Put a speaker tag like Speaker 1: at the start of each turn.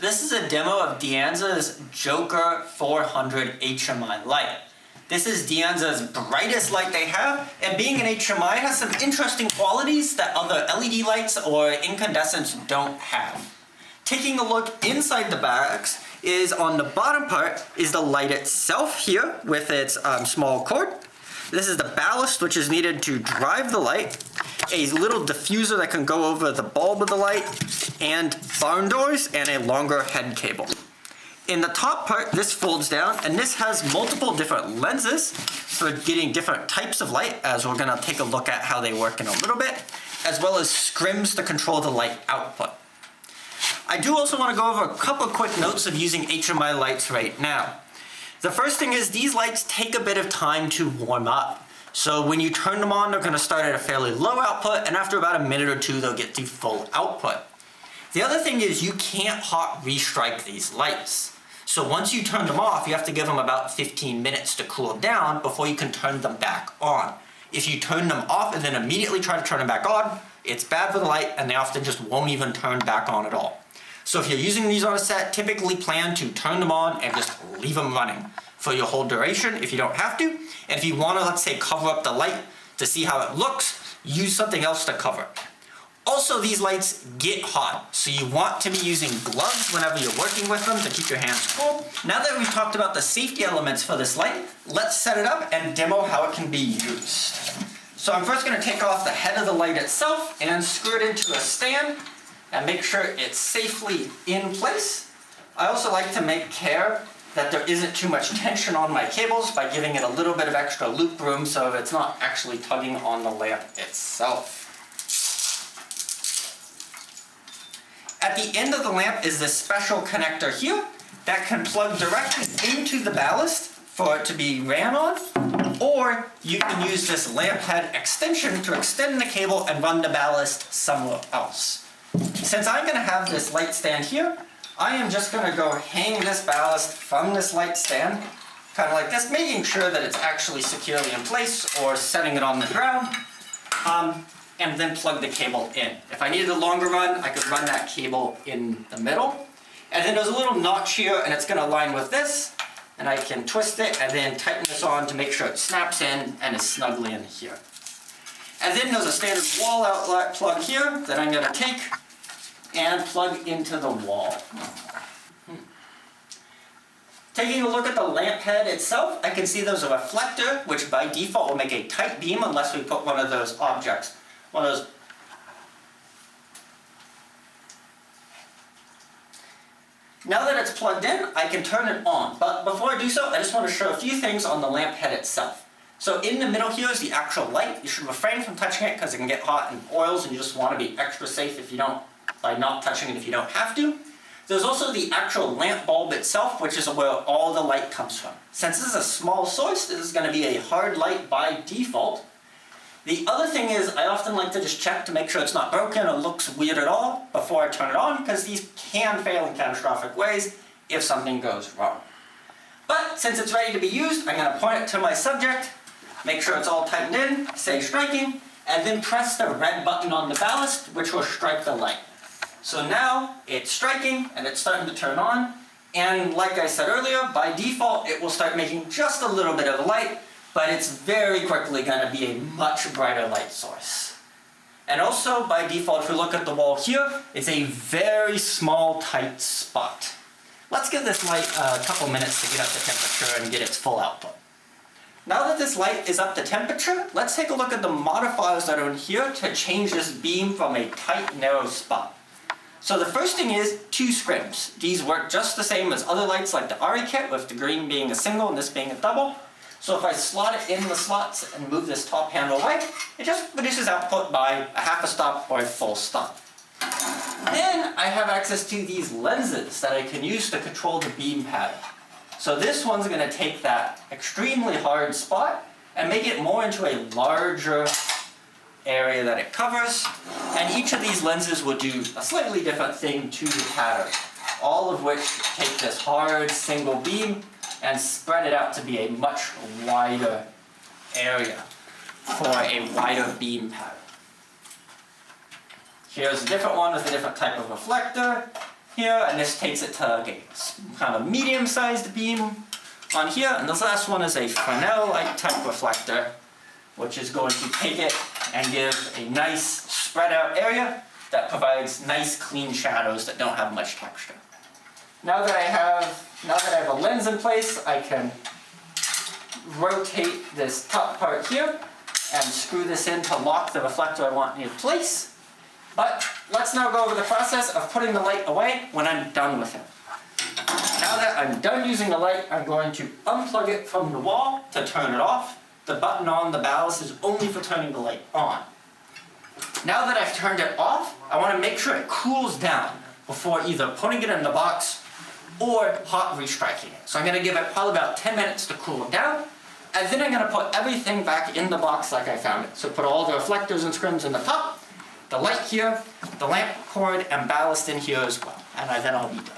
Speaker 1: This is a demo of Dianza's Joker 400 HMI light. This is Dianza's brightest light they have, and being an HMI has some interesting qualities that other LED lights or incandescents don't have. Taking a look inside the box is on the bottom part is the light itself here with its small cord. This is the ballast which is needed to drive the light, a little diffuser that can go over the bulb of the light, and barn doors and a longer head cable. In the top part, this folds down, and this has multiple different lenses for getting different types of light, as we're going to take a look at how they work in a little bit, as well as scrims to control the light output. I do also want to go over a couple quick notes of using HMI lights right now. The first thing is these lights take a bit of time to warm up. So when you turn them on, they're going to start at a fairly low output, and after about a minute or two, they'll get to full output. The other thing is you can't hot restrike these lights. So once you turn them off, you have to give them about 15 minutes to cool down before you can turn them back on. If you turn them off and then immediately try to turn them back on, it's bad for the light, and they often just won't even turn back on at all. So if you're using these on a set, typically plan to turn them on and just leave them running for your whole duration if you don't have to. And if you want to, let's say, cover up the light to see how it looks, use something else to cover it. Also, these lights get hot, so you want to be using gloves whenever you're working with them to keep your hands cool. Now that we've talked about the safety elements for this light, let's set it up and demo how it can be used. So I'm first going to take off the head of the light itself and screw it into a stand and make sure it's safely in place. I also like to make care that there isn't too much tension on my cables by giving it a little bit of extra loop room so it's not actually tugging on the lamp itself. At the end of the lamp is this special connector here that can plug directly into the ballast for it to be ran on, or you can use this lamp head extension to extend the cable and run the ballast somewhere else. Since I'm going to have this light stand here, I am just going to go hang this ballast from this light stand, kind of like this, making sure that it's actually securely in place or setting it on the ground, and then plug the cable in. If I needed a longer run, I could run that cable in the middle. And then there's a little notch here, and it's going to align with this, and I can twist it and then tighten this on to make sure it snaps in and is snugly in here. And then there's a standard wall outlet plug here that I'm going to take and plug into the wall. Taking a look at the lamp head itself, I can see there's a reflector, which by default will make a tight beam unless we put one of those objects. One of those. Now that it's plugged in, I can turn it on. But before I do so, I just want to show a few things on the lamp head itself. So in the middle here is the actual light. You should refrain from touching it because it can get hot and oils, and you just want to be extra safe if you don't, by not touching it if you don't have to. There's also the actual lamp bulb itself, which is where all the light comes from. Since this is a small source, this is going to be a hard light by default. The other thing is I often like to just check to make sure it's not broken or looks weird at all before I turn it on, because these can fail in catastrophic ways if something goes wrong. But since it's ready to be used, I'm going to point it to my subject, make sure it's all tightened in, say striking, and then press the red button on the ballast, which will strike the light. So now it's striking and it's starting to turn on, and like I said earlier, by default it will start making just a little bit of a light, but it's very quickly going to be a much brighter light source. And also by default, if we look at the wall here, it's a very small tight spot. Let's give this light a couple minutes to get up to temperature and get its full output. Now that this light is up to temperature, let's take a look at the modifiers that are in here to change this beam from a tight, narrow spot. So the first thing is 2 scrims. These work just the same as other lights like the RE kit, with the green being a single and this being a double. So if I slot it in the slots and move this top handle away, it just reduces output by a half a stop or a full stop. Then I have access to these lenses that I can use to control the beam pattern. So this one's going to take that extremely hard spot and make it more into a larger area that it covers. And each of these lenses will do a slightly different thing to the pattern, all of which take this hard single beam and spread it out to be a much wider area for a wider beam pattern. Here's a different one with a different type of reflector, here, and this takes it to like a kind of medium-sized beam on here, and this last one is a Fresnel-like type reflector, which is going to take it and give a nice spread out area that provides nice clean shadows that don't have much texture. Now that I have a lens in place, I can rotate this top part here and screw this in to lock the reflector I want in place. But let's now go over the process of putting the light away when I'm done with it. Now that I'm done using the light, I'm going to unplug it from the wall to turn it off. The button on the ballast is only for turning the light on. Now that I've turned it off, I want to make sure it cools down before either putting it in the box or hot restriking it. So I'm going to give it probably about 10 minutes to cool down, and then I'm going to put everything back in the box like I found it. So put all the reflectors and screens in the top, the light here, the lamp cord, and ballast in here as well. And then I'll be done.